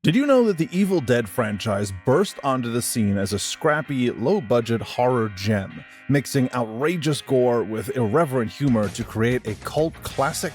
Did you know that the Evil Dead franchise burst onto the scene as a scrappy, low-budget horror gem, mixing outrageous gore with irreverent humor to create a cult classic?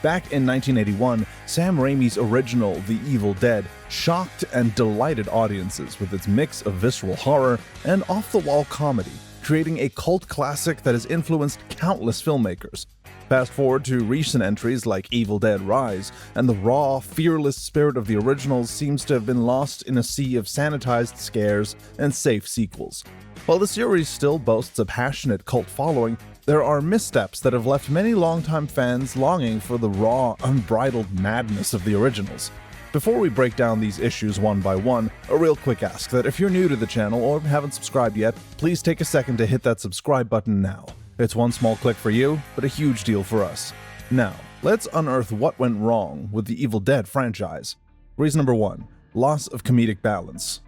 Back in 1981, Sam Raimi's original The Evil Dead shocked and delighted audiences with its mix of visceral horror and off-the-wall comedy, creating a cult classic that has influenced countless filmmakers. Fast forward to recent entries like Evil Dead Rise, and the raw, fearless spirit of the originals seems to have been lost in a sea of sanitized scares and safe sequels. While the series still boasts a passionate cult following, there are missteps that have left many longtime fans longing for the raw, unbridled madness of the originals. Before we break down these issues one by one, a real quick ask that if you're new to the channel or haven't subscribed yet, please take a second to hit that subscribe button now. It's one small click for you, but a huge deal for us. Now, let's unearth what went wrong with the Evil Dead franchise. Reason number 1. Loss of comedic balance.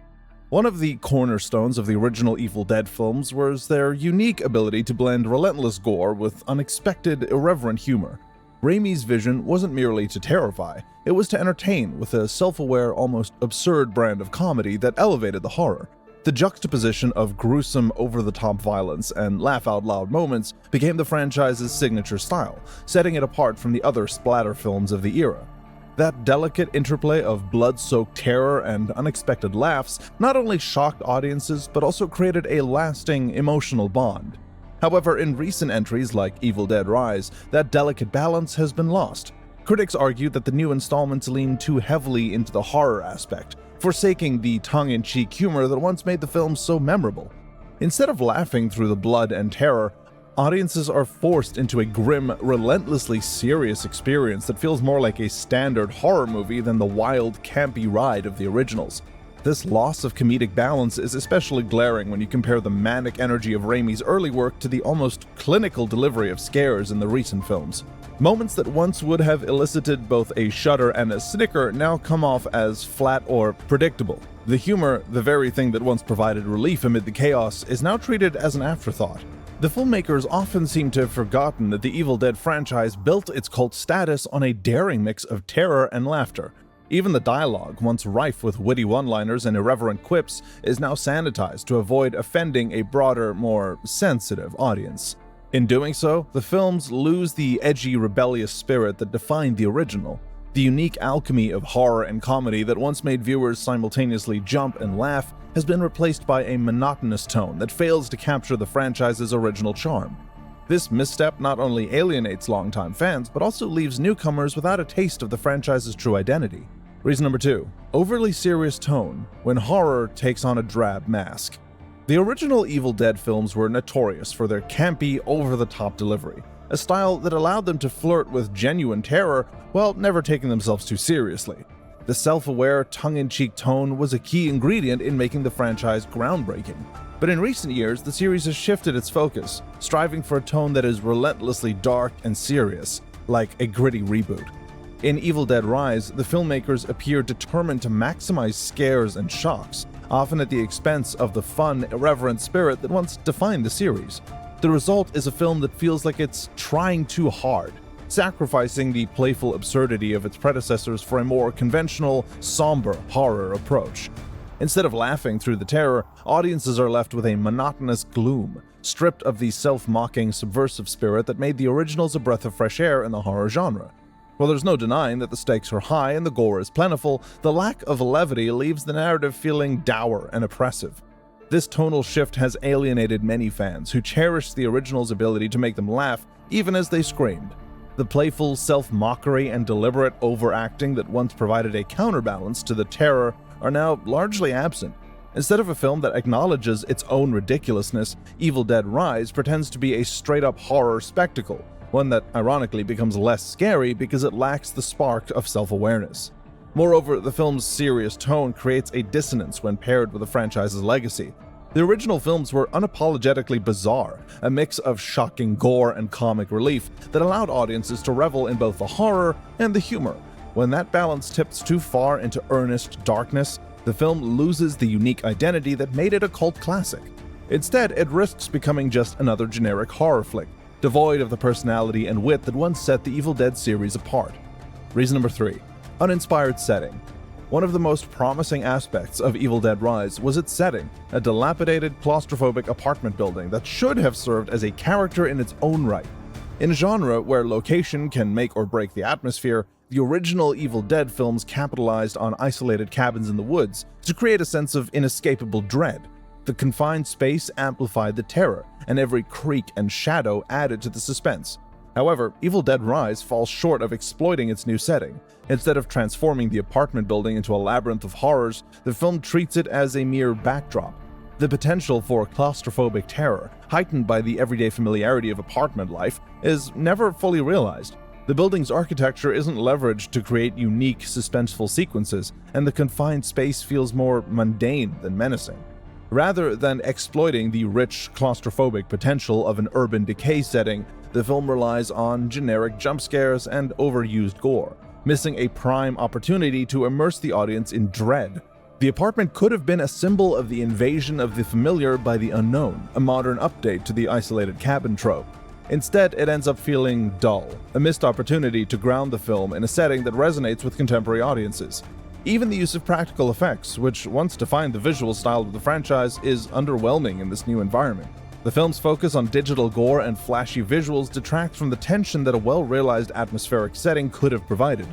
One of the cornerstones of the original Evil Dead films was their unique ability to blend relentless gore with unexpected, irreverent humor. Raimi's vision wasn't merely to terrify, it was to entertain with a self-aware, almost absurd brand of comedy that elevated the horror. The juxtaposition of gruesome, over-the-top violence and laugh-out-loud moments became the franchise's signature style, setting it apart from the other splatter films of the era. That delicate interplay of blood-soaked terror and unexpected laughs not only shocked audiences but also created a lasting, emotional bond. However, in recent entries like Evil Dead Rise, that delicate balance has been lost. Critics argue that the new installments lean too heavily into the horror aspect, forsaking the tongue-in-cheek humor that once made the film so memorable. Instead of laughing through the blood and terror, audiences are forced into a grim, relentlessly serious experience that feels more like a standard horror movie than the wild, campy ride of the originals. This loss of comedic balance is especially glaring when you compare the manic energy of Raimi's early work to the almost clinical delivery of scares in the recent films. Moments that once would have elicited both a shudder and a snicker now come off as flat or predictable. The humor, the very thing that once provided relief amid the chaos, is now treated as an afterthought. The filmmakers often seem to have forgotten that the Evil Dead franchise built its cult status on a daring mix of terror and laughter. Even the dialogue, once rife with witty one-liners and irreverent quips, is now sanitized to avoid offending a broader, more sensitive audience. In doing so, the films lose the edgy, rebellious spirit that defined the original. The unique alchemy of horror and comedy that once made viewers simultaneously jump and laugh has been replaced by a monotonous tone that fails to capture the franchise's original charm. This misstep not only alienates longtime fans, but also leaves newcomers without a taste of the franchise's true identity. Reason number 2. Overly serious tone when horror takes on a drab mask. The original Evil Dead films were notorious for their campy, over-the-top delivery, a style that allowed them to flirt with genuine terror while never taking themselves too seriously. The self-aware, tongue-in-cheek tone was a key ingredient in making the franchise groundbreaking. But in recent years, the series has shifted its focus, striving for a tone that is relentlessly dark and serious, like a gritty reboot. In Evil Dead Rise, the filmmakers appear determined to maximize scares and shocks, often at the expense of the fun, irreverent spirit that once defined the series. The result is a film that feels like it's trying too hard, sacrificing the playful absurdity of its predecessors for a more conventional, somber horror approach. Instead of laughing through the terror, audiences are left with a monotonous gloom, stripped of the self-mocking, subversive spirit that made the originals a breath of fresh air in the horror genre. While there's no denying that the stakes are high and the gore is plentiful, the lack of levity leaves the narrative feeling dour and oppressive. This tonal shift has alienated many fans who cherished the original's ability to make them laugh even as they screamed. The playful self-mockery and deliberate overacting that once provided a counterbalance to the terror are now largely absent. Instead of a film that acknowledges its own ridiculousness, Evil Dead Rise pretends to be a straight-up horror spectacle, one that ironically becomes less scary because it lacks the spark of self-awareness. Moreover, the film's serious tone creates a dissonance when paired with the franchise's legacy. The original films were unapologetically bizarre, a mix of shocking gore and comic relief that allowed audiences to revel in both the horror and the humor. When that balance tips too far into earnest darkness, the film loses the unique identity that made it a cult classic. Instead, it risks becoming just another generic horror flick, devoid of the personality and wit that once set the Evil Dead series apart. Reason number 3. Uninspired setting. One of the most promising aspects of Evil Dead Rise was its setting, a dilapidated, claustrophobic apartment building that should have served as a character in its own right. In a genre where location can make or break the atmosphere, the original Evil Dead films capitalized on isolated cabins in the woods to create a sense of inescapable dread. The confined space amplified the terror, and every creak and shadow added to the suspense. However, Evil Dead Rise falls short of exploiting its new setting. Instead of transforming the apartment building into a labyrinth of horrors, the film treats it as a mere backdrop. The potential for claustrophobic terror, heightened by the everyday familiarity of apartment life, is never fully realized. The building's architecture isn't leveraged to create unique, suspenseful sequences, and the confined space feels more mundane than menacing. Rather than exploiting the rich, claustrophobic potential of an urban decay setting, the film relies on generic jump scares and overused gore, missing a prime opportunity to immerse the audience in dread. The apartment could have been a symbol of the invasion of the familiar by the unknown, a modern update to the isolated cabin trope. Instead, it ends up feeling dull, a missed opportunity to ground the film in a setting that resonates with contemporary audiences. Even the use of practical effects, which once defined the visual style of the franchise, is underwhelming in this new environment. The film's focus on digital gore and flashy visuals detracts from the tension that a well-realized atmospheric setting could have provided.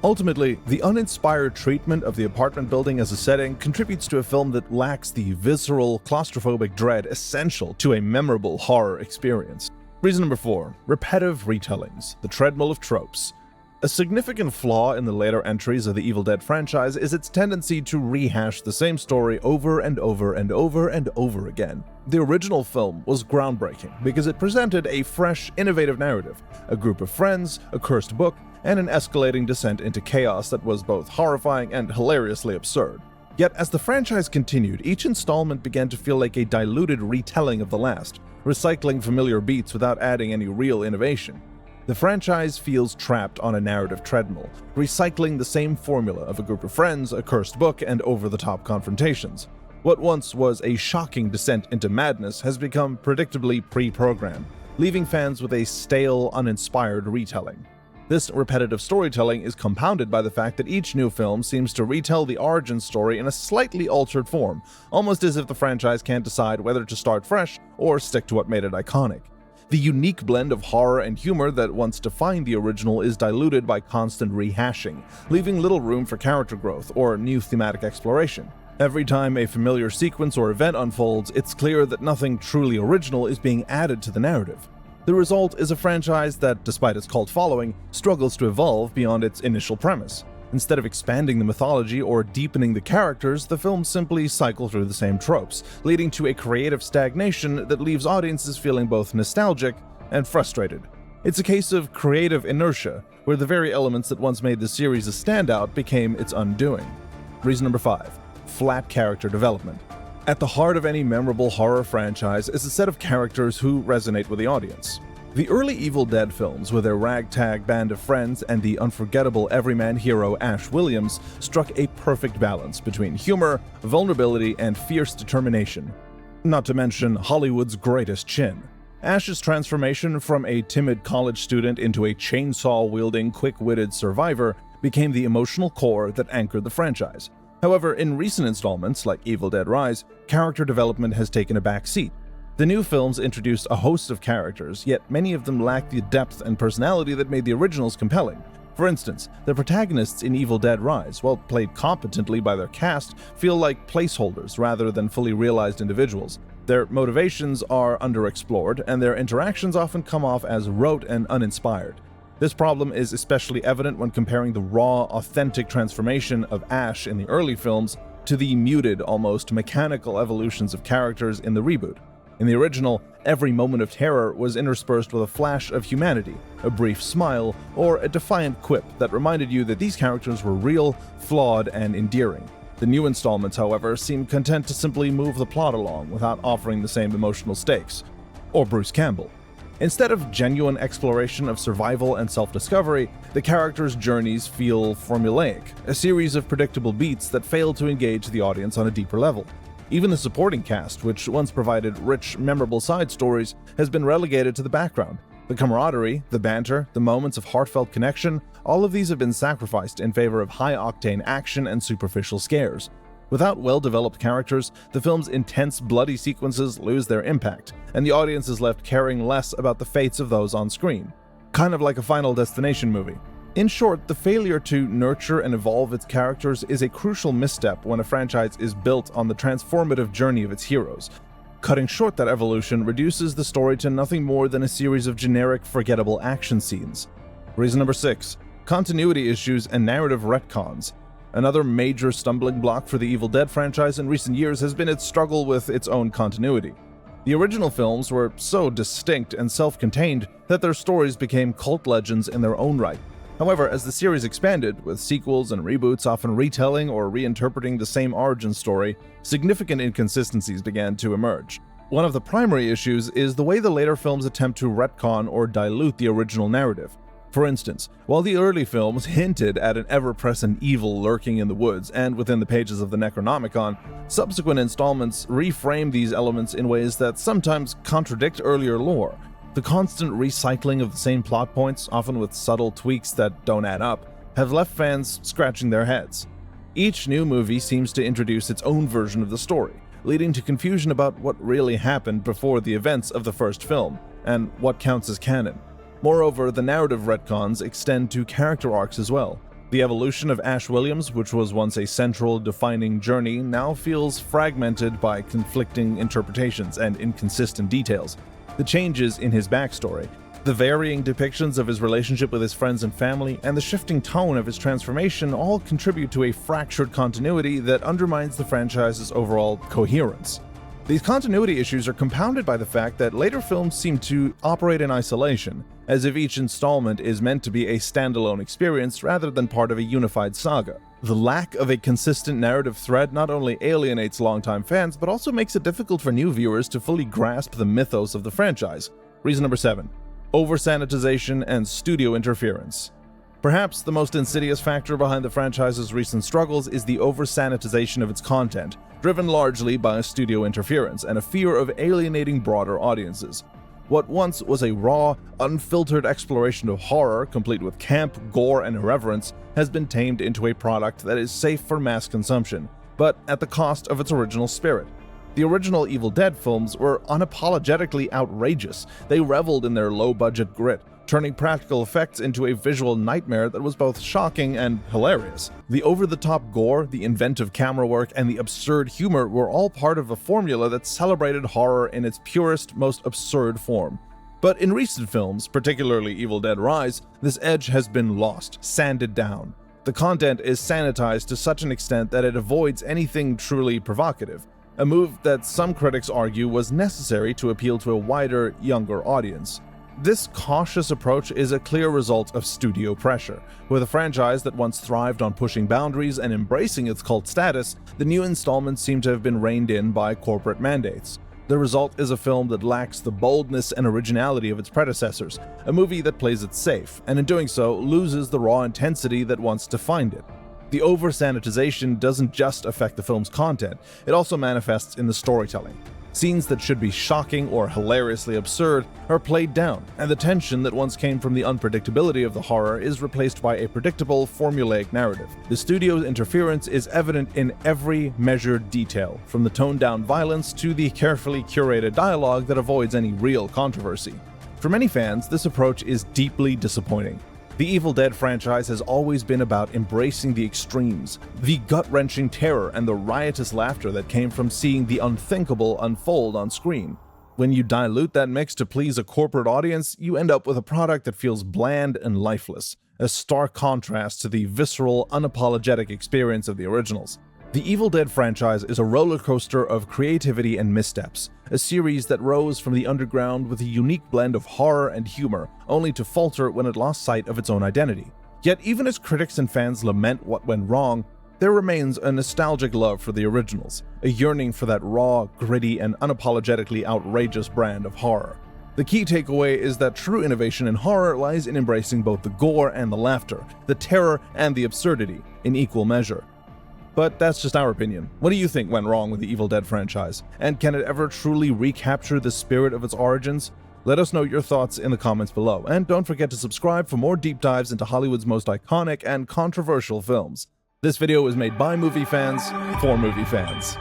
Ultimately, the uninspired treatment of the apartment building as a setting contributes to a film that lacks the visceral, claustrophobic dread essential to a memorable horror experience. Reason number 4. Repetitive retellings, the treadmill of tropes. A significant flaw in the later entries of the Evil Dead franchise is its tendency to rehash the same story over and over and over and over again. The original film was groundbreaking because it presented a fresh, innovative narrative, a group of friends, a cursed book, and an escalating descent into chaos that was both horrifying and hilariously absurd. Yet as the franchise continued, each installment began to feel like a diluted retelling of the last, recycling familiar beats without adding any real innovation. The franchise feels trapped on a narrative treadmill, recycling the same formula of a group of friends, a cursed book, and over-the-top confrontations. What once was a shocking descent into madness has become predictably pre-programmed, leaving fans with a stale, uninspired retelling. This repetitive storytelling is compounded by the fact that each new film seems to retell the origin story in a slightly altered form, almost as if the franchise can't decide whether to start fresh or stick to what made it iconic. The unique blend of horror and humor that once defined the original is diluted by constant rehashing, leaving little room for character growth or new thematic exploration. Every time a familiar sequence or event unfolds, it's clear that nothing truly original is being added to the narrative. The result is a franchise that, despite its cult following, struggles to evolve beyond its initial premise. Instead of expanding the mythology or deepening the characters, the films simply cycle through the same tropes, leading to a creative stagnation that leaves audiences feeling both nostalgic and frustrated. It's a case of creative inertia, where the very elements that once made the series a standout became its undoing. Reason number 5. Flat character development. At the heart of any memorable horror franchise is a set of characters who resonate with the audience. The early Evil Dead films, with their ragtag band of friends and the unforgettable everyman hero Ash Williams, struck a perfect balance between humor, vulnerability, and fierce determination. Not to mention Hollywood's greatest chin. Ash's transformation from a timid college student into a chainsaw-wielding, quick-witted survivor became the emotional core that anchored the franchise. However, in recent installments, like Evil Dead Rise, character development has taken a back seat. The new films introduced a host of characters, yet many of them lack the depth and personality that made the originals compelling. For instance, the protagonists in Evil Dead Rise, while played competently by their cast, feel like placeholders rather than fully realized individuals. Their motivations are underexplored, and their interactions often come off as rote and uninspired. This problem is especially evident when comparing the raw, authentic transformation of Ash in the early films to the muted, almost mechanical evolutions of characters in the reboot. In the original, every moment of terror was interspersed with a flash of humanity, a brief smile, or a defiant quip that reminded you that these characters were real, flawed, and endearing. The new installments, however, seem content to simply move the plot along without offering the same emotional stakes. Or Bruce Campbell. Instead of genuine exploration of survival and self-discovery, the characters' journeys feel formulaic, a series of predictable beats that fail to engage the audience on a deeper level. Even the supporting cast, which once provided rich, memorable side stories, has been relegated to the background, The camaraderie, the banter, the moments of heartfelt connection, all of these have been sacrificed in favor of high-octane action and superficial scares. Without well-developed characters, the film's intense, bloody sequences lose their impact, and the audience is left caring less about the fates of those on screen. Kind of like a Final Destination movie. In short, the failure to nurture and evolve its characters is a crucial misstep when a franchise is built on the transformative journey of its heroes. Cutting short that evolution reduces the story to nothing more than a series of generic, forgettable action scenes. Reason number 6. Continuity issues and narrative retcons. Another major stumbling block for the Evil Dead franchise in recent years has been its struggle with its own continuity. The original films were so distinct and self-contained that their stories became cult legends in their own right. However, as the series expanded, with sequels and reboots often retelling or reinterpreting the same origin story, significant inconsistencies began to emerge. One of the primary issues is the way the later films attempt to retcon or dilute the original narrative. For instance, while the early films hinted at an ever-present evil lurking in the woods and within the pages of the Necronomicon, subsequent installments reframe these elements in ways that sometimes contradict earlier lore. The constant recycling of the same plot points, often with subtle tweaks that don't add up, have left fans scratching their heads. Each new movie seems to introduce its own version of the story, leading to confusion about what really happened before the events of the first film, and what counts as canon. Moreover, the narrative retcons extend to character arcs as well. The evolution of Ash Williams, which was once a central, defining journey, now feels fragmented by conflicting interpretations and inconsistent details. The changes in his backstory, the varying depictions of his relationship with his friends and family, and the shifting tone of his transformation all contribute to a fractured continuity that undermines the franchise's overall coherence. These continuity issues are compounded by the fact that later films seem to operate in isolation, as if each installment is meant to be a standalone experience rather than part of a unified saga. The lack of a consistent narrative thread not only alienates longtime fans, but also makes it difficult for new viewers to fully grasp the mythos of the franchise. Reason number 7. Over-sanitization and studio interference. Perhaps the most insidious factor behind the franchise's recent struggles is the over-sanitization of its content, driven largely by studio interference and a fear of alienating broader audiences. What once was a raw, unfiltered exploration of horror, complete with camp, gore, and irreverence, has been tamed into a product that is safe for mass consumption, but at the cost of its original spirit. The original Evil Dead films were unapologetically outrageous. They reveled in their low-budget grit, turning practical effects into a visual nightmare that was both shocking and hilarious. The over-the-top gore, the inventive camera work, and the absurd humor were all part of a formula that celebrated horror in its purest, most absurd form. But in recent films, particularly Evil Dead Rise, this edge has been lost, sanded down. The content is sanitized to such an extent that it avoids anything truly provocative, a move that some critics argue was necessary to appeal to a wider, younger audience. This cautious approach is a clear result of studio pressure. With a franchise that once thrived on pushing boundaries and embracing its cult status, the new installments seem to have been reined in by corporate mandates. The result is a film that lacks the boldness and originality of its predecessors, a movie that plays it safe, and in doing so, loses the raw intensity that once defined it. The over-sanitization doesn't just affect the film's content, it also manifests in the storytelling. Scenes that should be shocking or hilariously absurd are played down, and the tension that once came from the unpredictability of the horror is replaced by a predictable, formulaic narrative. The studio's interference is evident in every measured detail, from the toned-down violence to the carefully curated dialogue that avoids any real controversy. For many fans, this approach is deeply disappointing. The Evil Dead franchise has always been about embracing the extremes, the gut-wrenching terror and the riotous laughter that came from seeing the unthinkable unfold on screen. When you dilute that mix to please a corporate audience, you end up with a product that feels bland and lifeless, a stark contrast to the visceral, unapologetic experience of the originals. The Evil Dead franchise is a roller coaster of creativity and missteps, a series that rose from the underground with a unique blend of horror and humor, only to falter when it lost sight of its own identity. Yet even as critics and fans lament what went wrong, there remains a nostalgic love for the originals, a yearning for that raw, gritty, and unapologetically outrageous brand of horror. The key takeaway is that true innovation in horror lies in embracing both the gore and the laughter, the terror and the absurdity, in equal measure. But that's just our opinion. What do you think went wrong with the Evil Dead franchise? And can it ever truly recapture the spirit of its origins? Let us know your thoughts in the comments below, and don't forget to subscribe for more deep dives into Hollywood's most iconic and controversial films. This video was made by movie fans, for movie fans.